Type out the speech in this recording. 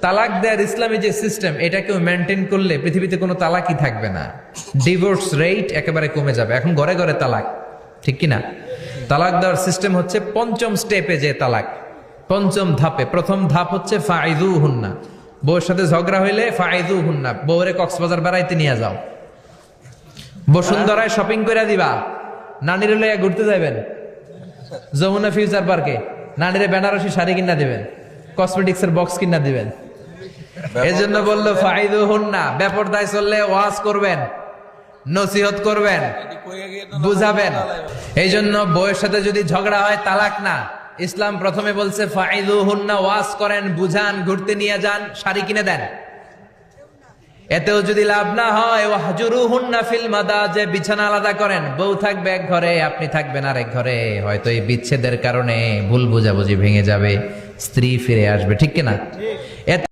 তালাক দেওয়ার ইসলামী যে সিস্টেম, এটাকেও মেনটেন করলে পৃথিবীতে কোনো তালাকই থাকবে না। ডিভোর্স রেট একেবারে কমে যাবে। এখন ঘরে ঘরে তালাক, ঠিক কিনা? তালাক দেওয়ার সিস্টেম হচ্ছে পঞ্চম স্টেপে যে তালাক, পঞ্চম ধাপে। প্রথম ধাপ হচ্ছে ফাইদু হুন্না, বউয়ের সাথে ঝগড়া হইলে ফাইদু হুন্না, বউরে কক্সবাজার বেড়াইতে নিয়ে যাও, বসুন্ধরায় শপিং করে দিবা, নানির লইয়া ঘুরতে যাবেন যমুনা ফিউচার পার্কে, নানিরে বেনারসি শাড়ি কিনা দিবেন, কসমেটিক্স এর বক্স কিনা দিবেন। এজন্য বললো ফাইদু হুন্না, বেপরদায় চললে ওয়াজ করবেন, নসিহত করবেন, বুঝাবেন। এই জন্য বউয়ের সাথে যদি ঝগড়া হয় তালাক না, ইসলাম প্রথমে বলছে ফাইদু হুন্না, ওয়াজ করেন, বুঝান, ঘুরতে নিয়ে যান, শাড়ি কিনে দেন। এতেও যদি লাভ না হয়, ওয়াহজুরুহুন্না ফিল মাদাজি, বিছানা আলাদা করেন, বউ থাকবে এক ঘরে, আপনি থাকবেন আরেক ঘরে। হয়তো এই বিচ্ছেদের কারণে ভুল বোঝাবুঝি ভেঙে যাবে, স্ত্রী ফিরে আসবে, ঠিক কিনা?